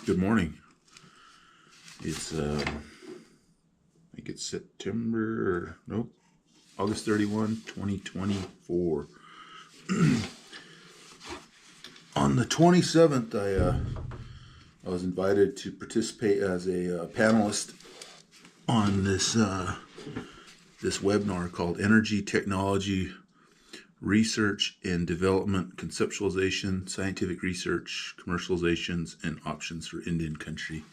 Good morning. It's I think it's August 31, 2024. On the 27th, I was invited to participate as a panelist on this webinar called Energy Technology Research and Development Conceptualization, Scientific Research, Commercializations, and Options for Indian Country.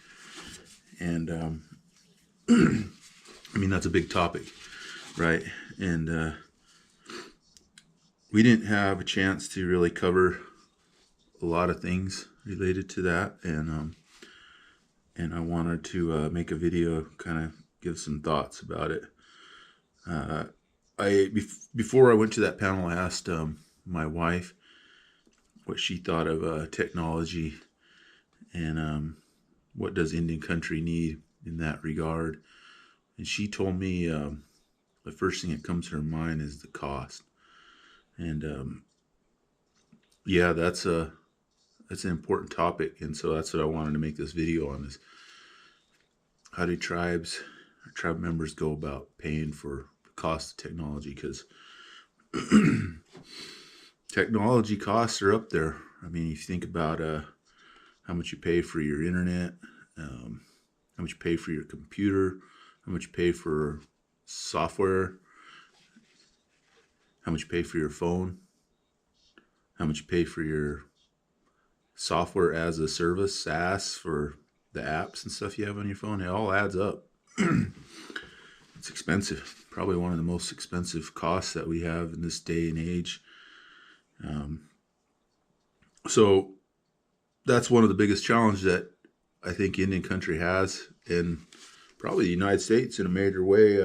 And I mean, that's a big topic, right? And we didn't have a chance to really cover a lot of things related to that, and I wanted to make a video, kind of give some thoughts about it. Before I went to that panel, I asked my wife what she thought of technology and what does Indian country need in that regard. And she told me the first thing that comes to her mind is the cost. And yeah, that's an important topic, and so that's what I wanted to make this video on: is how do tribe members go about paying for the cost of technology? Because technology costs are up there. I mean, if you think about how much you pay for your internet, how much you pay for your computer, how much you pay for software, how much you pay for your phone, how much you pay for your software as a service, SaaS, for the apps and stuff you have on your phone, it all adds up. It's expensive. Probably one of the most expensive costs that we have in this day and age. So that's one of the biggest challenges that I think Indian country has, and probably the United States in a major way,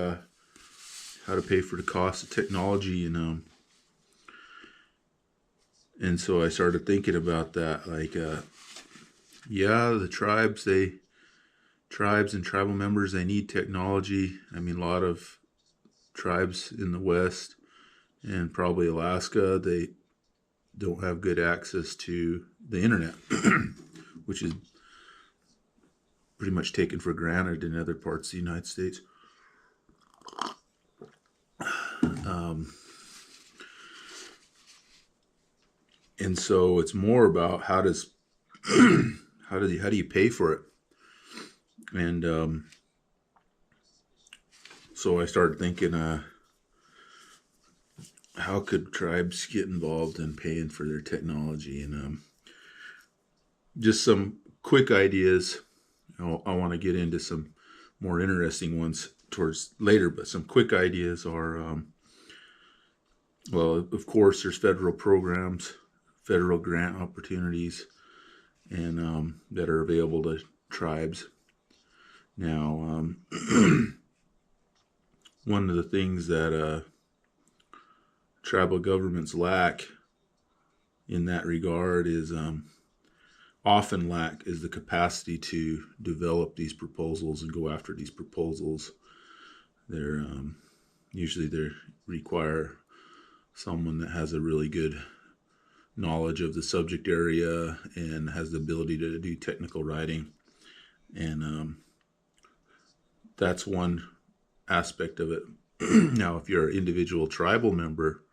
how to pay for the cost of technology. And so I started thinking about that, like, yeah, the tribes and tribal members, they need technology. I mean, a lot of tribes in the West and probably Alaska, they don't have good access to the internet, which is pretty much taken for granted in other parts of the United States. And so it's more about how do you pay for it? And so I started thinking, how could tribes get involved in paying for their technology? And just some quick ideas. I want to get into some more interesting ones towards later, but some quick ideas are, well, of course, there's federal programs, federal grant opportunities, and that are available to tribes. Now, one of the things that tribal governments lack in that regard is often lack is the capacity to develop these proposals and go after these proposals. They're usually they require someone that has a really good knowledge of the subject area and has the ability to do technical writing, and that's one aspect of it. Now, if you're an individual tribal member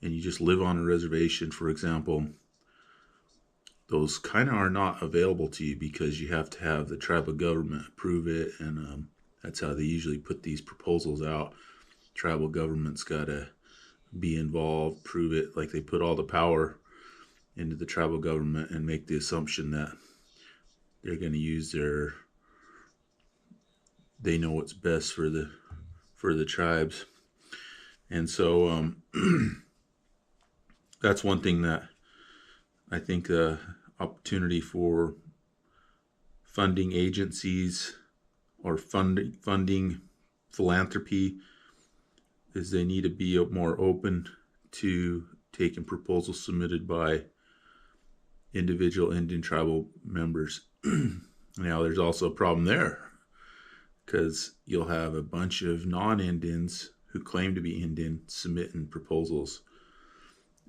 and you just live on a reservation, for example, those kind of are not available to you because you have to have the tribal government approve it, and that's how they usually put these proposals out. Tribal government's got to be involved, prove it, like they put all the power into the tribal government and make the assumption that they're going to use they know what's best for the tribes. And so that's one thing that I think the opportunity for funding agencies or funding philanthropy is they need to be more open to taking proposals submitted by individual Indian tribal members. Now, there's also a problem there, because you'll have a bunch of non-Indians who claim to be Indian submitting proposals,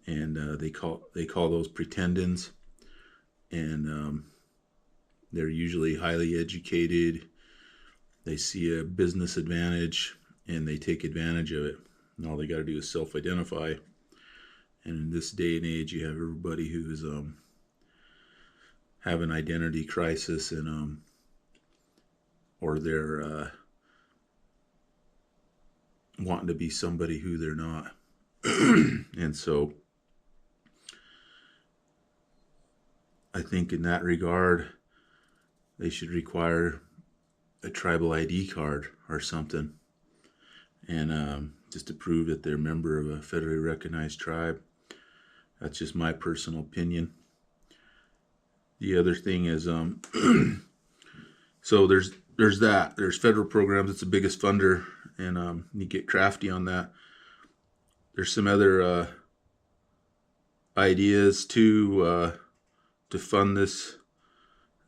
and they call those pretendins, and They're usually highly educated. They see a business advantage and they take advantage of it. And all they got to do is self-identify. And in this day and age, you have everybody who's have an identity crisis, and or they're wanting to be somebody who they're not. And so I think in that regard, they should require a tribal ID card or something, and just to prove that they're a member of a federally recognized tribe. That's just my personal opinion. The other thing is, so there's that. There's federal programs. It's the biggest funder, and you get crafty on that. There's some other ideas to fund this.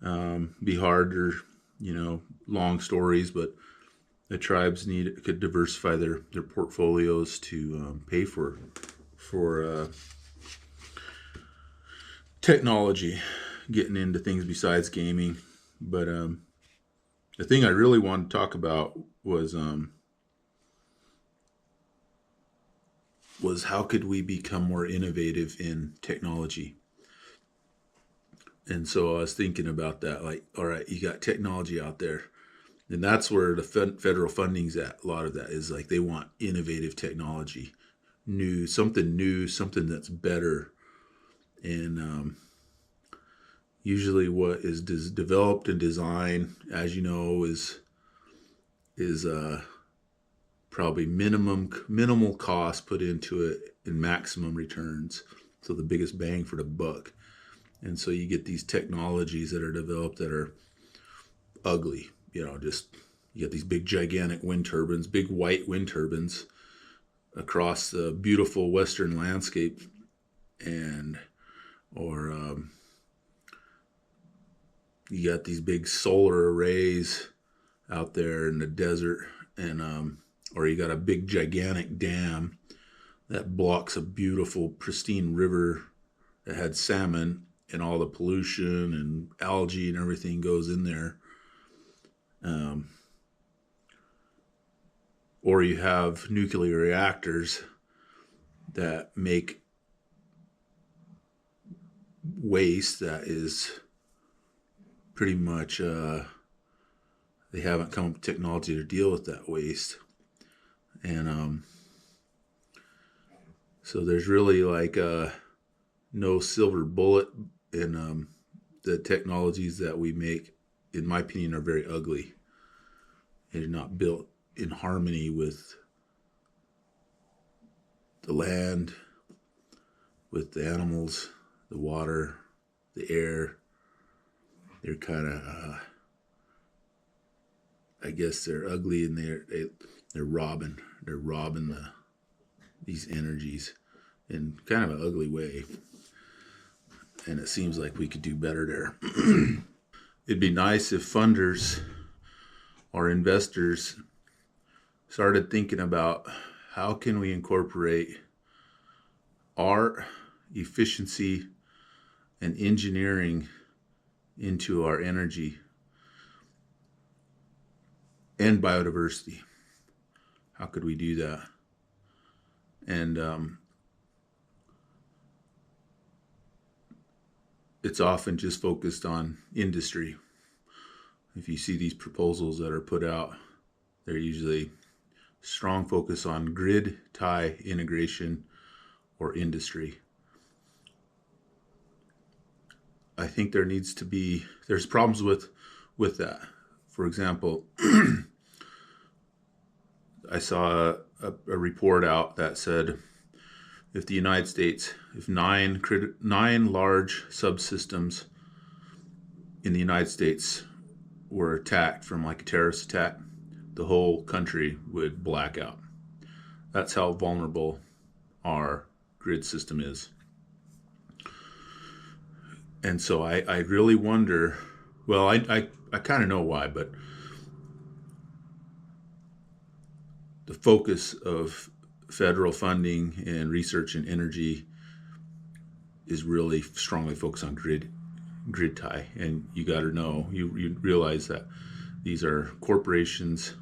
Be hard, or long stories, but the tribes could diversify their portfolios to pay for technology, getting into things besides gaming. But the thing I really wanted to talk about was how could we become more innovative in technology. And so I was thinking about that, like, all right, you got technology out there, and that's where the federal funding's at. A lot of that is like they want innovative technology, something that's better. And usually what is developed and designed, as you know, is probably minimal cost put into it and maximum returns. So the biggest bang for the buck. And so you get these technologies that are developed that are ugly. Just you get these big gigantic wind turbines, big white wind turbines across the beautiful western landscape, or you got these big solar arrays out there in the desert, and or you got a big gigantic dam that blocks a beautiful pristine river that had salmon, and all the pollution and algae and everything goes in there. Or you have nuclear reactors that make waste that is pretty much, they haven't come up with technology to deal with that waste. And so there's really like no silver bullet, and the technologies that we make, in my opinion, are very ugly. They're not built in harmony with the land, with the animals, the water, the air. They're kind of, I guess they're ugly, and they're robbing these energies in kind of an ugly way. And it seems like we could do better there. It'd be nice if funders or investors started thinking about how can we incorporate art, efficiency, and engineering into our energy and biodiversity. How could we do that? And it's often just focused on industry. If you see these proposals that are put out, they're usually strong focus on grid tie integration or industry. I think there's problems with that. For example, I saw a report out that said if the United States, if nine large subsystems in the United States were attacked from like a terrorist attack, the whole country would black out. That's how vulnerable our grid system is. And so I really wonder, well, I kind of know why, but the focus of federal funding and research and energy is really strongly focused on grid grid tie, and you got to know, you realize that these are corporations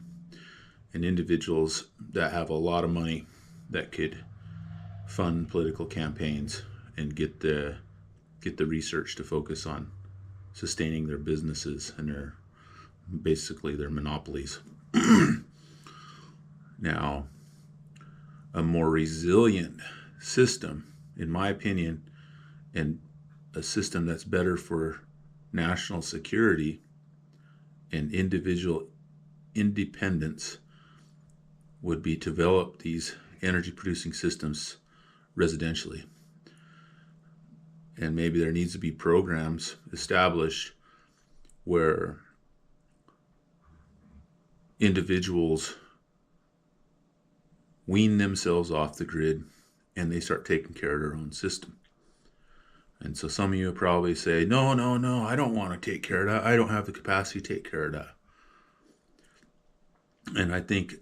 and individuals that have a lot of money that could fund political campaigns and get the research to focus on sustaining their businesses and their basically their monopolies. Now, a more resilient system, in my opinion, and a system that's better for national security and individual independence would be to develop these energy producing systems residentially. And maybe there needs to be programs established where individuals wean themselves off the grid and they start taking care of their own system. And so some of you probably say, no, no, no, I don't want to take care of that. I don't have the capacity to take care of that. And I think,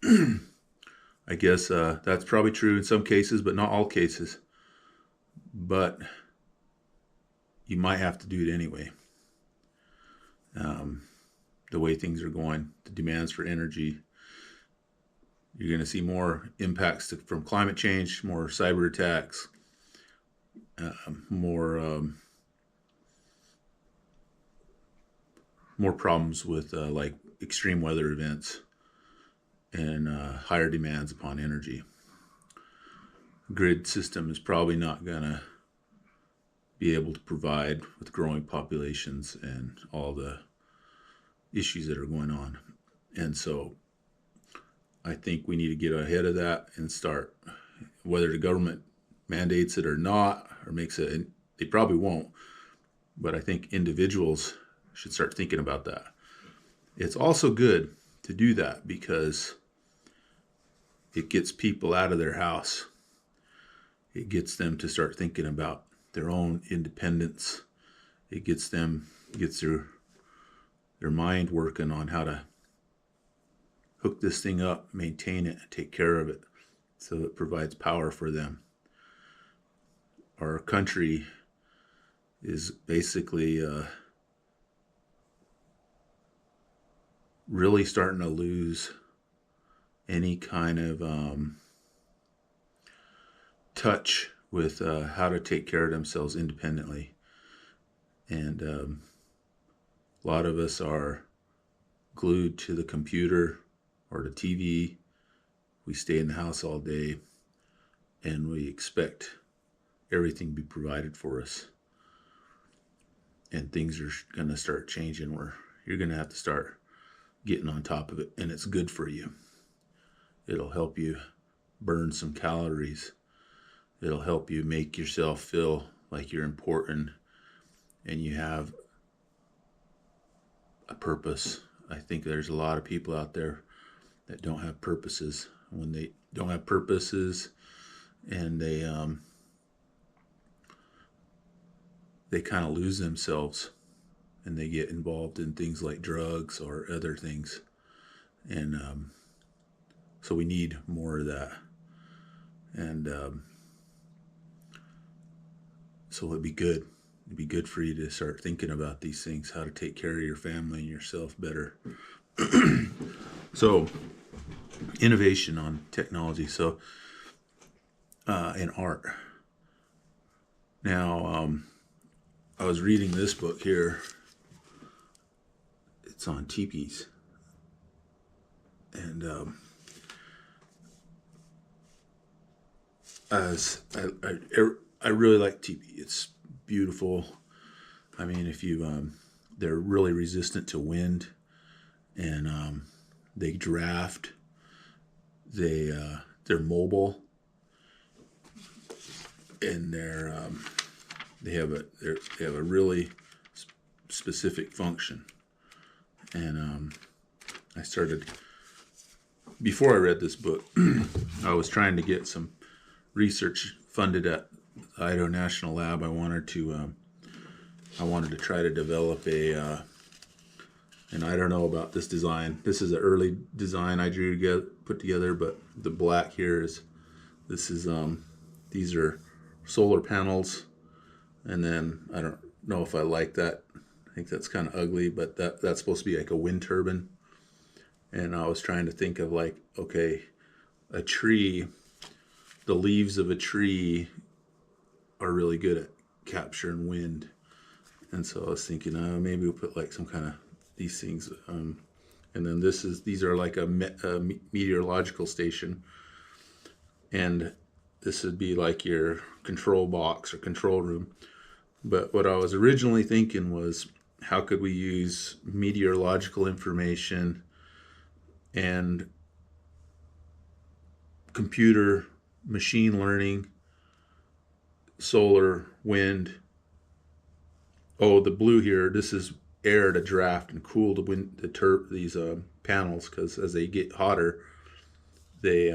I guess that's probably true in some cases, but not all cases. But you might have to do it anyway. The way things are going, the demands for energy, you're going to see more impacts from climate change, more cyber attacks, more problems with like extreme weather events and higher demands upon energy. Grid system is probably not going to be able to provide with growing populations and all the issues that are going on. And so I think we need to get ahead of that and start, whether the government mandates it or not, or makes it, and they probably won't, but I think individuals should start thinking about that. It's also good to do that because it gets people out of their house. It gets them to start thinking about their own independence. It gets their mind working on how to hook this thing up, maintain it, take care of it, so it provides power for them. Our country is basically really starting to lose any kind of touch with how to take care of themselves independently. And a lot of us are glued to the computer or the TV. We stay in the house all day and we expect everything to be provided for us. And things are going to start changing where you're going to have to start getting on top of it. And it's good for you. It'll help you burn some calories. It'll help you make yourself feel like you're important and you have a purpose. I think there's a lot of people out there that don't have purposes. When they don't have purposes and they kind of lose themselves and they get involved in things like drugs or other things. And so we need more of that. And so it'd be good. It'd be good for you to start thinking about these things, how to take care of your family and yourself better. So, innovation on technology. So, in art. Now, I was reading this book here. It's on teepees. And I really like teepee. It's beautiful. I mean, if you, they're really resistant to wind, and they draft. They're mobile, and they have a really specific function. And I started, before I read this book, I was trying to get some research funded at Idaho National Lab. I wanted to try to develop and I don't know about this design. This is an early design I put together, but the black here these are solar panels, and then know if I like that. I think that's kind of ugly, but that's supposed to be like a wind turbine. And I was trying to think of like, okay, a tree, the leaves of a tree are really good at capturing wind. And so I was thinking, maybe we'll put like some kind of these things. And then these are like a meteorological station. And this would be like your control box or control room. But what I was originally thinking was, how could we use meteorological information and computer, machine learning, solar, wind. Oh, the blue here, this is air to draft and cool these panels, because as they get hotter, they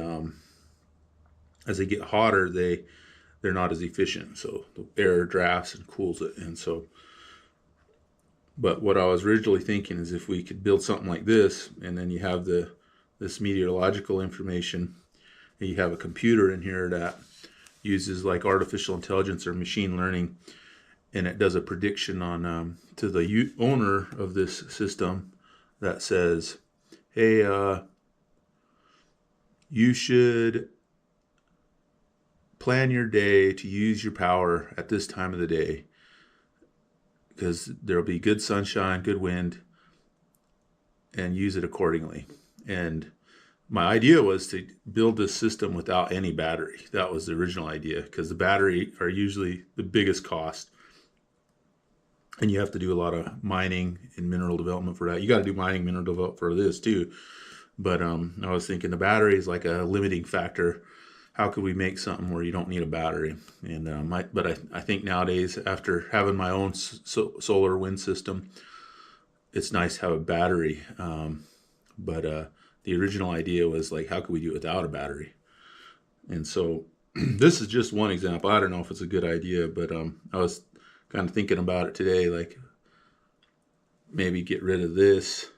they're not as efficient. So the air drafts and cools it, and so. But what I was originally thinking is if we could build something like this, and then you have this meteorological information, and you have a computer in here that uses like artificial intelligence or machine learning, and it does a prediction on to the owner of this system that says, hey, you should plan your day to use your power at this time of the day, because there'll be good sunshine, good wind, and use it accordingly. And my idea was to build this system without any battery. That was the original idea, because the battery are usually the biggest cost. And you have to do a lot of mining and mineral development for that. You got to do mining, mineral development for this too. But I was thinking the battery is like a limiting factor. How could we make something where you don't need a battery? And I think nowadays, after having my own solar wind system, it's nice to have a battery. But the original idea was like, how could we do it without a battery? And so this is just one example. I don't know if it's a good idea, but I was kind of thinking about it today, like maybe get rid of this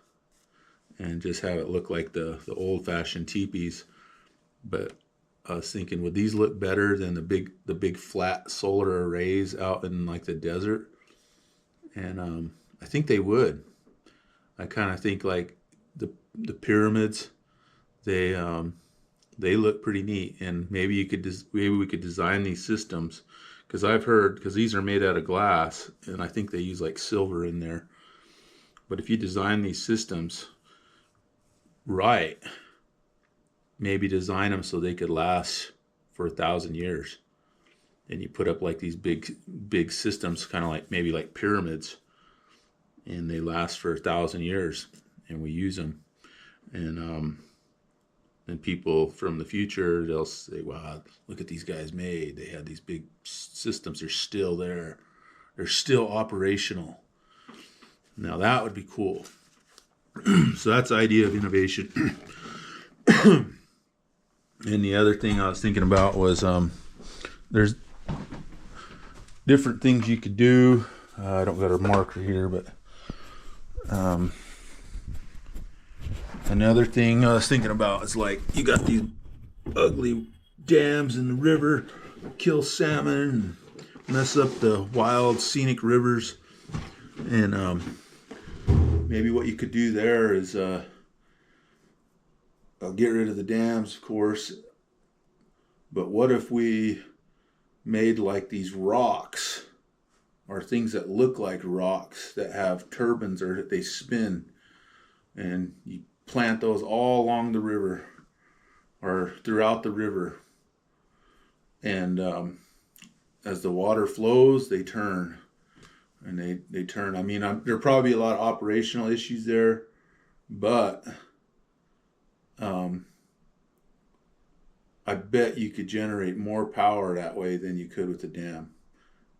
and just have it look like the old-fashioned teepees. But I was thinking, would these look better than the big flat solar arrays out in like the desert? And I think they would. I kind of think like the pyramids, they look pretty neat, and maybe we could design these systems, because I've heard, because these are made out of glass, and I think they use like silver in there. But if you design these systems right, maybe design them so they could last for 1,000 years, and you put up like these big systems, kind of like maybe like pyramids, and they last for 1,000 years, and we use them. And people from the future, they'll say, wow, look at these guys made. They had these big systems. They're still there. They're still operational. Now that would be cool. So that's the idea of innovation. And the other thing I was thinking about was there's different things you could do. I don't got a marker here, but another thing I was thinking about is like, you got these ugly dams in the river, kill salmon, and mess up the wild scenic rivers. And maybe what you could do there is I'll get rid of the dams, of course. But what if we made like these rocks, or things that look like rocks that have turbines or that they spin, and you plant those all along the river or throughout the river, and as the water flows, they turn, and they turn. I mean, there'll probably be a lot of operational issues there, but I bet you could generate more power that way than you could with the dam.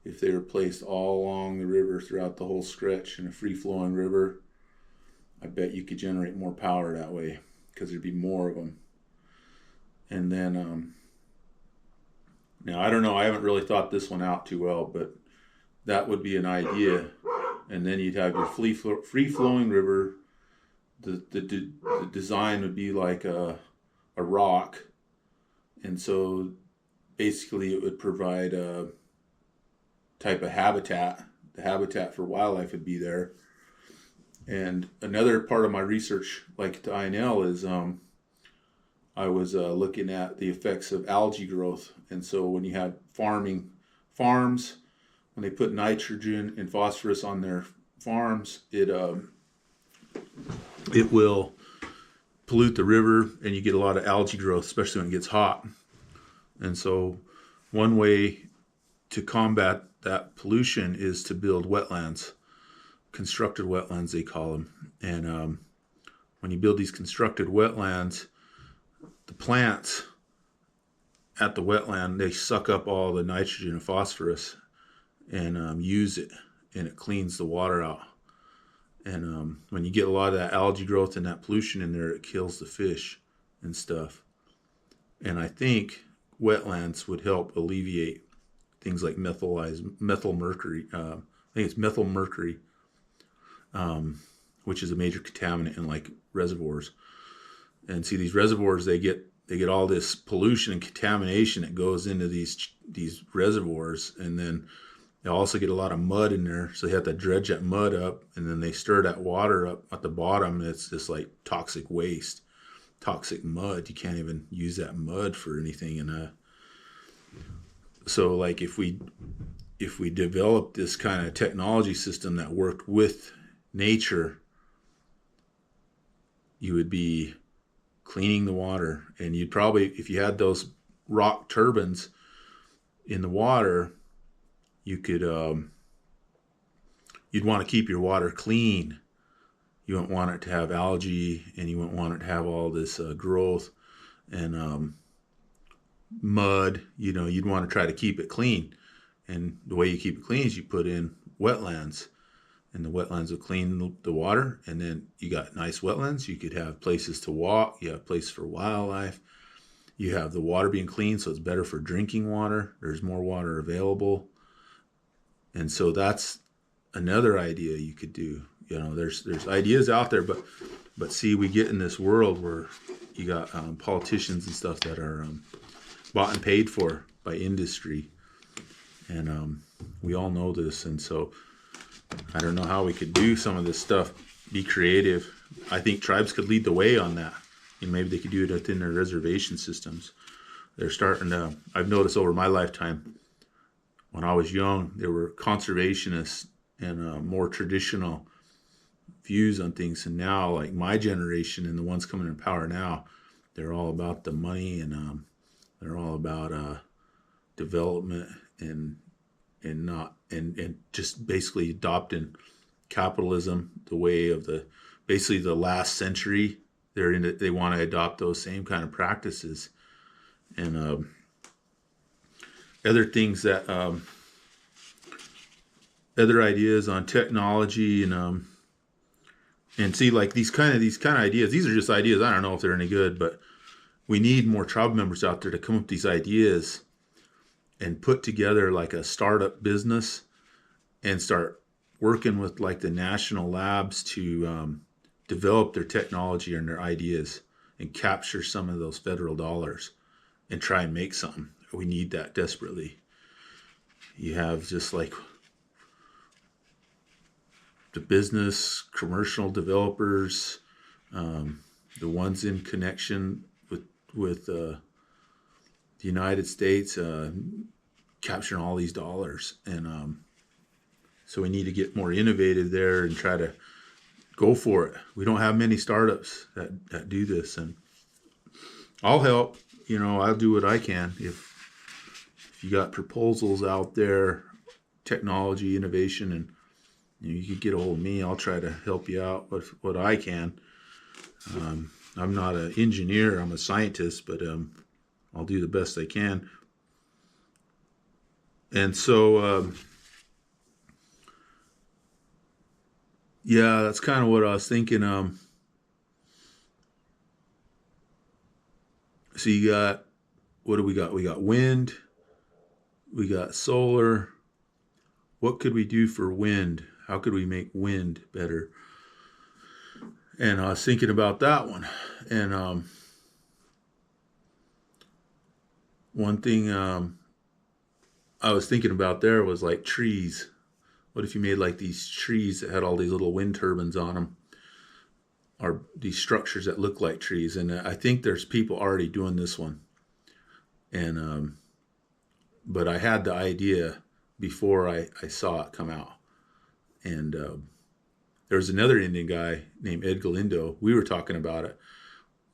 If they were placed all along the river throughout the whole stretch in a free-flowing river, I bet you could generate more power that way, because there'd be more of them. And then, now I don't know, I haven't really thought this one out too well, but that would be an idea. And then you'd have your free-flowing river. The design would be like a rock, and so basically it would provide a type of habitat the habitat for wildlife would be there. And another part of my research, like to INL, is I was looking at the effects of algae growth. And so when you had farms, when they put nitrogen and phosphorus on their farms, it will pollute the river, and you get a lot of algae growth, especially when it gets hot. And so one way to combat that pollution is to build wetlands, constructed wetlands they call them. And when you build these constructed wetlands, the plants at the wetland, they suck up all the nitrogen and phosphorus and use it, and it cleans the water out. And when you get a lot of that algae growth and that pollution in there, it kills the fish and stuff. And I think wetlands would help alleviate things like methyl mercury. I think it's methyl mercury, which is a major contaminant in like reservoirs. And see, these reservoirs, they get all this pollution and contamination that goes into these reservoirs, and then they also get a lot of mud in there, so they have to dredge that mud up, and then they stir that water up at the bottom, and it's just like toxic waste, toxic mud. You can't even use that mud for anything. And so like if we develop this kind of technology system that worked with nature, you would be cleaning the water. And you'd probably, if you had those rock turbines in the water, you could you'd want to keep your water clean. You wouldn't want it to have algae, and you wouldn't want it to have all this growth and mud. You'd want to try to keep it clean. And the way you keep it clean is you put in wetlands, and the wetlands will clean the water. And then you got nice wetlands. You could have places to walk. You have places for wildlife. You have the water being clean, so it's better for drinking water. There's more water available. And so that's another idea you could do. There's ideas out there, but see, we get in this world where you got politicians and stuff that are bought and paid for by industry, and we all know this. And so I don't know how we could do some of this stuff, be creative. I think tribes could lead the way on that. Maybe they could do it within their reservation systems. They're starting to, I've noticed over my lifetime, when I was young, there were conservationists and more traditional views on things. And now, like my generation and the ones coming in power now, they're all about the money, and they're all about development and just basically adopting capitalism the way of basically the last century. They want to adopt those same kind of practices. And other things that other ideas on technology and see, like these kind of ideas. These are just ideas. I don't know if they're any good, but we need more tribe members out there to come up with these ideas and put together like a startup business and start working with like the national labs to develop their technology and their ideas and capture some of those federal dollars and try and make something. We need that desperately. You have just like the business, commercial developers, the ones in connection with the United States, capturing all these dollars. And so we need to get more innovative there and try to go for it. We don't have many startups that do this, and I'll help. I'll do what I can. If you got proposals out there, technology, innovation, and you could get a hold of me. I'll try to help you out with what I can. I'm not an engineer. I'm a scientist, but I'll do the best I can. And so, yeah, that's kind of what I was thinking. So you got, what do we got? We got wind. We got solar. What could we do for wind? How could we make wind better? And I was thinking about that one. And one thing I was thinking about there was like trees. what if you made like these trees that had all these little wind turbines on them, or these structures that look like trees? And I think there's people already doing this one. And but I had the idea before I saw it come out. And there was another Indian guy named Ed Galindo. We were talking about it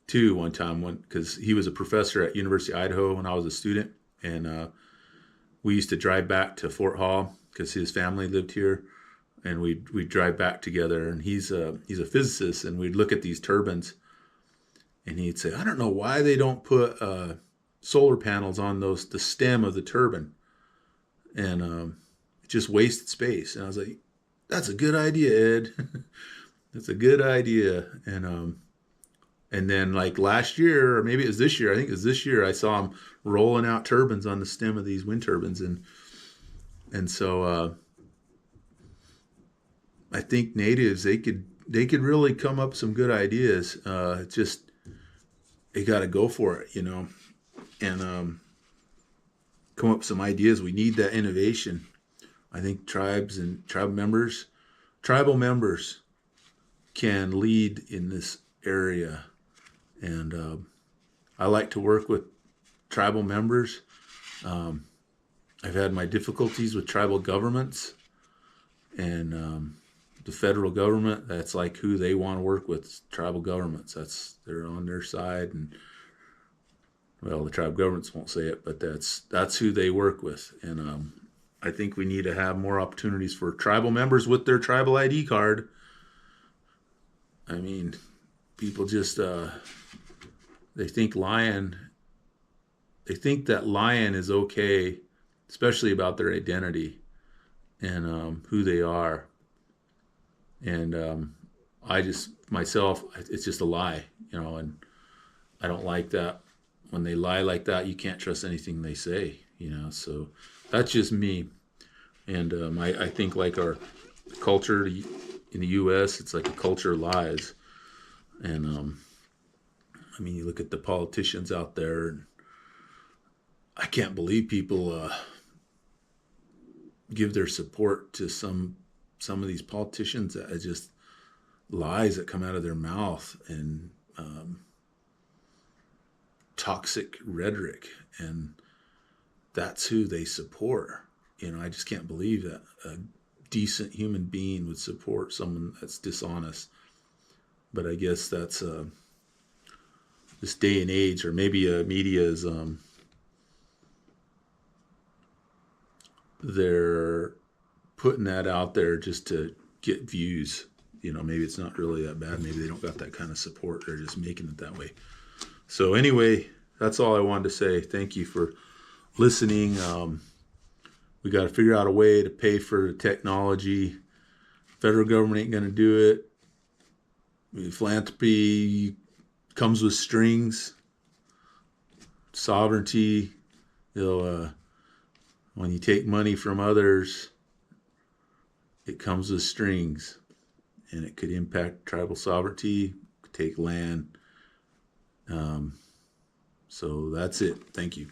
too one time, because he was a professor at University of Idaho when I was a student, and we used to drive back to Fort Hall because his family lived here, and we'd drive back together. And he's a physicist, and we'd look at these turbines, and he'd say, I don't know why they don't put solar panels on the stem of the turbine, and it just wasted space. And I was like, that's a good idea, Ed. That's a good idea. And then like last year, or maybe it was this year, I think it was this year, I saw him rolling out turbines on the stem of these wind turbines. And so I think natives, they could really come up with some good ideas. It's just, they got to go for it, and come up with some ideas. We need that innovation. I think tribes and tribal members can lead in this area. And I like to work with tribal members. I've had my difficulties with tribal governments, and the federal government, that's like who they want to work with. Tribal governments, they're on their side. And well, the tribal governments won't say it, but that's who they work with. And I think we need to have more opportunities for tribal members with their tribal ID card. I mean, people just they think that lying is okay, especially about their identity and who they are. And I just, myself, it's just a lie, and I don't like that. When they lie like that, you can't trust anything they say, so that's just me. And I think like our culture in the U.S., it's like a culture of lies. And I mean, you look at the politicians out there, and I can't believe people give their support to some of these politicians. That are just lies that come out of their mouth, and toxic rhetoric, and that's who they support. I just can't believe that a decent human being would support someone that's dishonest. But I guess that's this day and age, or maybe media is they're putting that out there just to get views. Maybe it's not really that bad. Maybe they don't got that kind of support. They're just making it that way. So anyway, that's all I wanted to say. Thank you for listening. We got to figure out a way to pay for the technology. Federal government ain't going to do it. Philanthropy comes with strings. Sovereignty, when you take money from others, it comes with strings, and it could impact tribal sovereignty, could take land. So that's it. Thank you.